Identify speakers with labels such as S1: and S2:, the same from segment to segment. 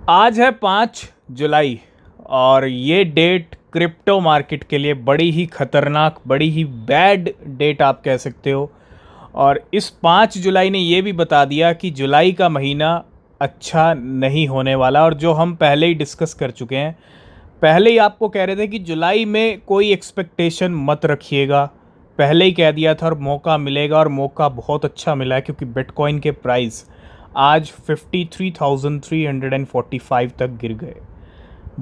S1: आज है 5 जुलाई और ये डेट क्रिप्टो मार्केट के लिए बड़ी ही खतरनाक, बड़ी ही बैड डेट आप कह सकते हो। और इस 5 जुलाई ने ये भी बता दिया कि जुलाई का महीना अच्छा नहीं होने वाला। और जो हम पहले ही डिस्कस कर चुके हैं, पहले ही आपको कह रहे थे कि जुलाई में कोई एक्सपेक्टेशन मत रखिएगा। पहले ही कह दिया था और मौका मिलेगा, और मौका बहुत अच्छा मिला है क्योंकि बिटकॉइन के प्राइस आज 53,345 तक गिर गए।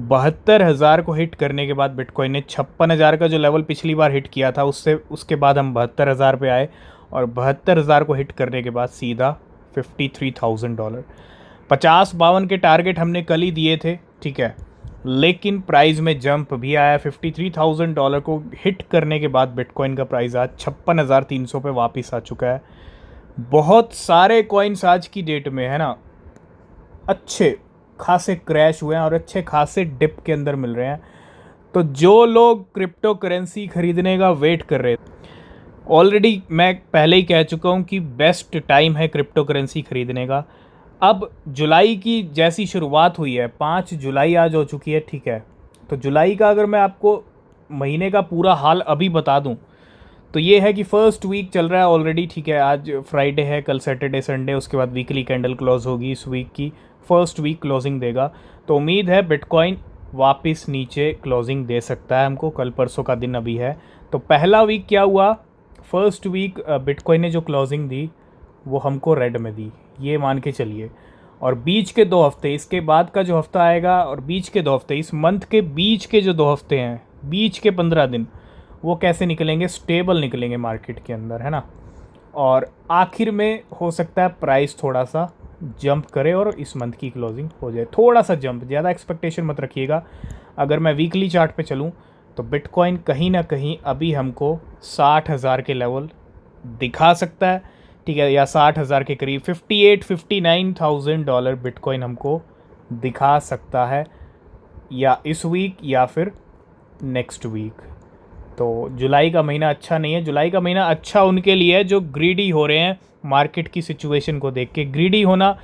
S1: 72,000 को हिट करने के बाद बिटकॉइन ने 56,000 का जो लेवल पिछली बार हिट किया था उसके बाद हम 72,000 पे आए, और 72,000 को हिट करने के बाद सीधा $53,000। 50-52 के टारगेट हमने कल ही दिए थे, ठीक है, लेकिन प्राइस में जंप भी आया। $53,000 को हिट करने के बाद बिटकॉइन का प्राइस आज 56,300 पे वापस आ चुका है। बहुत सारे कॉइन्स आज की डेट में, है ना, अच्छे खासे क्रैश हुए हैं और अच्छे खासे डिप के अंदर मिल रहे हैं। तो जो लोग क्रिप्टो करेंसी खरीदने का वेट कर रहे थे, ऑलरेडी मैं पहले ही कह चुका हूँ कि बेस्ट टाइम है क्रिप्टो करेंसी खरीदने का। अब जुलाई की जैसी शुरुआत हुई है, 5 जुलाई आज हो चुकी है, ठीक है। तो जुलाई का अगर मैं आपको महीने का पूरा हाल अभी बता दूं तो ये है कि फर्स्ट वीक चल रहा है ऑलरेडी, ठीक है। आज फ्राइडे है, कल सैटरडे संडे, उसके बाद वीकली कैंडल क्लोज होगी। इस वीक की फर्स्ट वीक क्लोजिंग देगा, तो उम्मीद है बिटकॉइन वापस नीचे क्लोजिंग दे सकता है हमको। कल परसों का दिन अभी है। तो पहला वीक क्या हुआ, फर्स्ट वीक बिटकॉइन ने जो क्लोजिंग दी वो हमको रेड में दी, ये मान के चलिए। और बीच के 2 हफ्ते, इसके बाद का जो हफ्ता आएगा और बीच के 2 हफ्ते, इस मंथ के बीच के जो 2 हफ्ते हैं, बीच के 15 दिन, वो कैसे निकलेंगे, स्टेबल निकलेंगे मार्केट के अंदर, है ना। और आखिर में हो सकता है प्राइस थोड़ा सा जंप करे और इस मंथ की क्लोजिंग हो जाए थोड़ा सा जंप, ज़्यादा एक्सपेक्टेशन मत रखिएगा। अगर मैं वीकली चार्ट पे चलूँ तो बिटकॉइन कहीं ना कहीं अभी हमको 60,000 के लेवल दिखा सकता है, ठीक है, या 60,000 के करीब $59,000 बिटकॉइन हमको दिखा सकता है, या इस वीक या फिर नेक्स्ट वीक। तो जुलाई का महीना अच्छा नहीं है। जुलाई का महीना अच्छा उनके लिए है जो ग्रीडी हो रहे हैं मार्केट की सिचुएशन को देख के। ग्रीडी होना,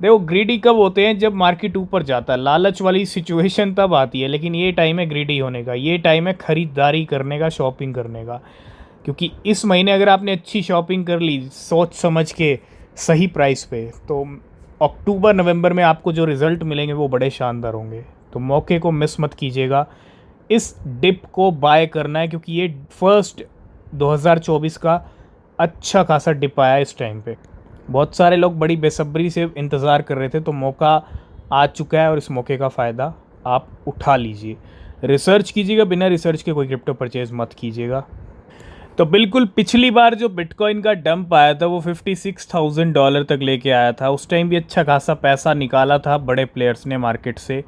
S1: देखो ग्रीडी कब होते हैं, जब मार्केट ऊपर जाता है, लालच वाली सिचुएशन तब आती है। लेकिन ये टाइम है ग्रीडी होने का, ये टाइम है ख़रीदारी करने का, शॉपिंग करने का। क्योंकि इस महीने अगर आपने अच्छी शॉपिंग कर ली सोच समझ के सही प्राइस पे, तो अक्टूबर नवंबर में आपको जो रिज़ल्ट मिलेंगे वो बड़े शानदार होंगे। तो मौके को मिस मत कीजिएगा, इस डिप को बाय करना है, क्योंकि ये फर्स्ट 2024 का अच्छा खासा डिप आया इस टाइम पे। बहुत सारे लोग बड़ी बेसब्री से इंतज़ार कर रहे थे, तो मौका आ चुका है और इस मौके का फ़ायदा आप उठा लीजिए। रिसर्च कीजिएगा, बिना रिसर्च के कोई क्रिप्टो परचेज़ मत कीजिएगा। तो बिल्कुल पिछली बार जो बिटकॉइन का डंप आया था वो $56,000 तक लेके आया था। उस टाइम भी अच्छा खासा पैसा निकाला था बड़े प्लेयर्स ने मार्केट से।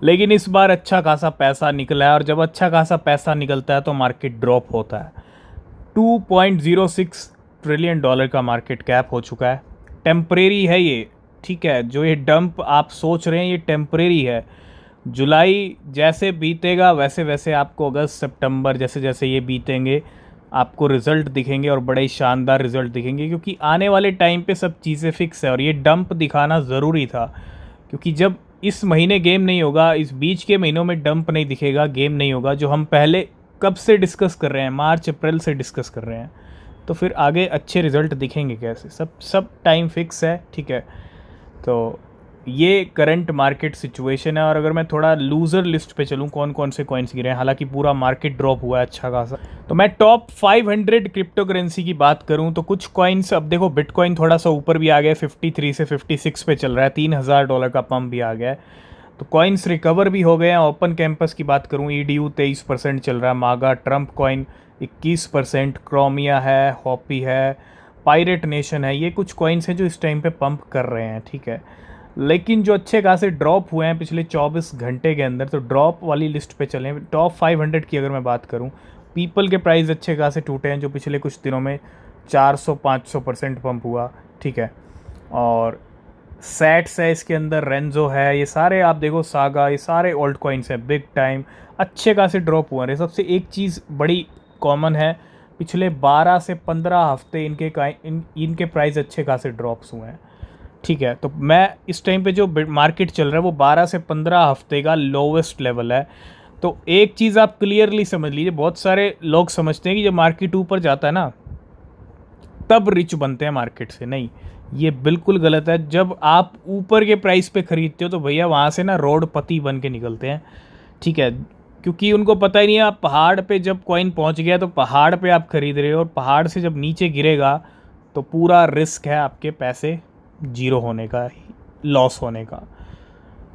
S1: लेकिन इस बार अच्छा खासा पैसा निकला है, और जब अच्छा खासा पैसा निकलता है तो मार्केट ड्रॉप होता है। $2.06 ट्रिलियन का मार्केट कैप हो चुका है। टेम्परेरी है ये, ठीक है। जो ये डंप आप सोच रहे हैं ये टेम्परेरी है। जुलाई जैसे बीतेगा वैसे वैसे आपको अगस्त सितंबर जैसे जैसे ये बीतेंगे आपको रिज़ल्ट दिखेंगे, और बड़े शानदार रिज़ल्ट दिखेंगे। क्योंकि आने वाले टाइम पे सब चीज़ें फिक्स है, और ये डंप दिखाना ज़रूरी था। क्योंकि जब इस महीने गेम नहीं होगा, इस बीच के महीनों में डंप नहीं दिखेगा, गेम नहीं होगा, जो हम पहले कब से डिस्कस कर रहे हैं, मार्च अप्रैल से डिस्कस कर रहे हैं, तो फिर आगे अच्छे रिज़ल्ट दिखेंगे कैसे। सब टाइम फिक्स है, ठीक है। तो ये करंट मार्केट सिचुएशन है। और अगर मैं थोड़ा लूज़र लिस्ट पे चलूँ, कौन कौन से कॉइन्स गिरे हैं, हालांकि पूरा मार्केट ड्रॉप हुआ है अच्छा खासा, तो मैं टॉप 500 क्रिप्टो करेंसी की बात करूं तो कुछ कॉइन्स, अब देखो बिटकॉइन थोड़ा सा ऊपर भी आ गया, 53 से 56 पे चल रहा है, $3,000 का पंप भी आ गया है। तो कॉइन्स रिकवर भी हो गए हैं। ओपन कैंपस की बात करूँ, EDU 23% चल रहा है, मागा ट्रम्प कॉइन 21%, क्रोमिया है, हॉपी है, पायरेट नेशन है, ये कुछ कॉइन्स हैं जो इस टाइम पे पंप कर रहे हैं, ठीक है। लेकिन जो अच्छे खासे ड्रॉप हुए हैं पिछले 24 घंटे के अंदर, तो ड्रॉप वाली लिस्ट पे चलें। टॉप 500 की अगर मैं बात करूं, पीपल के प्राइस अच्छे खासे टूटे हैं, जो पिछले कुछ दिनों में 400-500% पंप हुआ, ठीक है। और सैट्स है इसके अंदर, रेंजो है, ये सारे आप देखो, सागा, ये सारे ओल्ड कॉइन्स हैं, बिग टाइम अच्छे खासे ड्रॉप हुए हैं। सबसे एक चीज़ बड़ी कॉमन है, पिछले 12 से 15 हफ्ते इनके प्राइस अच्छे खासे ड्रॉप्स हुए हैं, ठीक है, तो मैं इस टाइम पे जो मार्केट चल रहा है वो 12 से 15 हफ्ते का लोवेस्ट लेवल है। तो एक चीज़ आप क्लियरली समझ लीजिए, बहुत सारे लोग समझते हैं कि जब मार्केट ऊपर जाता है ना तब रिच बनते हैं मार्केट से। नहीं, ये बिल्कुल गलत है। जब आप ऊपर के प्राइस पे ख़रीदते हो तो भैया वहाँ से ना रोडपति बन के निकलते हैं, ठीक है, क्योंकि उनको पता ही नहीं है आप पहाड़ पे जब कॉइन पहुँच गया तो पहाड़ पे आप ख़रीद रहे हो, और पहाड़ से जब नीचे गिरेगा तो पूरा रिस्क है आपके पैसे जीरो होने का, लॉस होने का।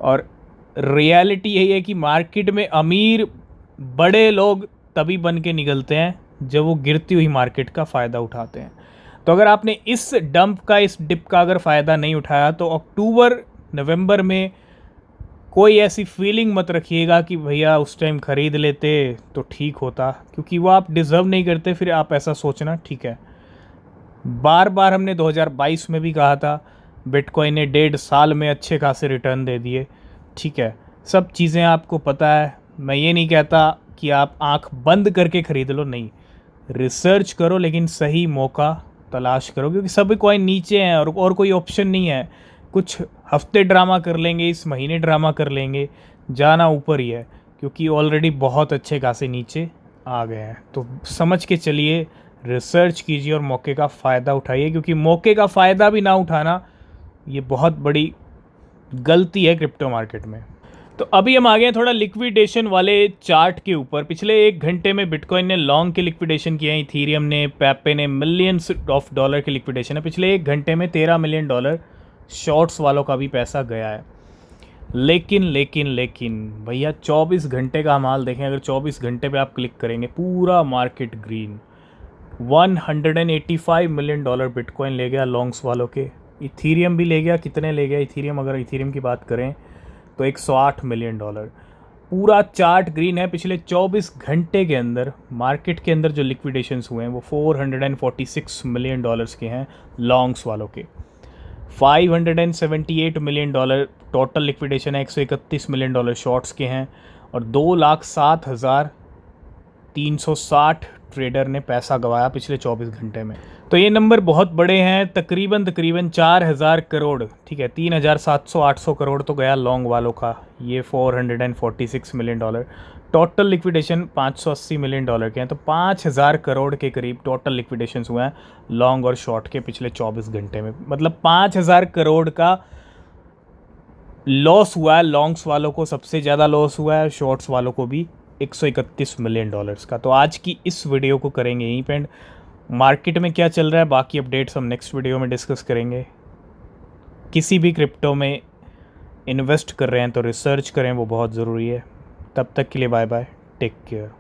S1: और रियलिटी यही है कि मार्केट में अमीर बड़े लोग तभी बन के निकलते हैं जब वो गिरती हुई मार्केट का फ़ायदा उठाते हैं। तो अगर आपने इस डंप का, इस डिप का अगर फ़ायदा नहीं उठाया तो अक्टूबर नवंबर में कोई ऐसी फीलिंग मत रखिएगा कि भैया उस टाइम ख़रीद लेते तो ठीक होता, क्योंकि वो आप डिज़र्व नहीं करते फिर आप ऐसा सोचना, ठीक है। बार बार हमने 2022 में भी कहा था, बिटकॉइन ने 1.5 साल में अच्छे खासे रिटर्न दे दिए, ठीक है। सब चीज़ें आपको पता है। मैं ये नहीं कहता कि आप आंख बंद करके ख़रीद लो, नहीं, रिसर्च करो लेकिन सही मौका तलाश करो, क्योंकि सभी कॉइन नीचे हैं और कोई ऑप्शन नहीं है। कुछ हफ्ते ड्रामा कर लेंगे, इस महीने ड्रामा कर लेंगे, जाना ऊपर ही है, क्योंकि ऑलरेडी बहुत अच्छे खासे नीचे आ गए हैं। तो समझ के चलिए, रिसर्च कीजिए और मौके का फ़ायदा उठाइए, क्योंकि मौके का फ़ायदा भी ना उठाना ये बहुत बड़ी गलती है क्रिप्टो मार्केट में। तो अभी हम आ गए थोड़ा लिक्विडेशन वाले चार्ट के ऊपर। पिछले 1 घंटे में बिटकॉइन ने लॉन्ग के लिक्विडेशन किए हैं, इथीरियम ने, पेपे ने मिलियंस ऑफ डॉलर के लिक्विडेशन है। पिछले 1 घंटे में $13 मिलियन शॉर्ट्स वालों का भी पैसा गया है। लेकिन लेकिन लेकिन भैया 24 घंटे का माल देखें, अगर 24 घंटे पे आप क्लिक करेंगे पूरा मार्केट ग्रीन। $185 मिलियन बिटकॉइन ले गया लॉन्ग्स वालों के। इथीरियम भी ले गया, कितने ले गया इथीरियम, अगर इथीरियम की बात करें तो $108 मिलियन। पूरा चार्ट ग्रीन है। पिछले 24 घंटे के अंदर मार्केट के अंदर जो लिक्विडेशंस हुए हैं वो $446 मिलियन के हैं लॉन्ग्स वालों के। $578 मिलियन टोटल लिक्विडेशन है, $131 मिलियन शॉर्ट्स के हैं, और 2,07,360 ट्रेडर ने पैसा गंवाया पिछले 24 घंटे में। तो ये नंबर बहुत बड़े हैं, तकरीबन 4,000 करोड़, ठीक है, 3,700-800 करोड़ तो गया लॉन्ग वालों का। ये $446 मिलियन टोटल लिक्विडेशन 580 मिलियन के हैं। तो 5,000 करोड़ के करीब टोटल लिक्विडेशन हुए हैं लॉन्ग और शॉर्ट के पिछले 24 घंटे में। मतलब 5,000 करोड़ का लॉस हुआ है। लॉन्ग्स वालों को सबसे ज़्यादा लॉस हुआ है, शॉर्ट्स वालों को भी $131 मिलियन का। तो आज की इस वीडियो को करेंगे यहीं पे। मार्केट में क्या चल रहा है, बाकी अपडेट्स हम नेक्स्ट वीडियो में डिस्कस करेंगे। किसी भी क्रिप्टो में इन्वेस्ट कर रहे हैं तो रिसर्च करें, वो बहुत ज़रूरी है। तब तक के लिए बाय बाय, टेक केयर।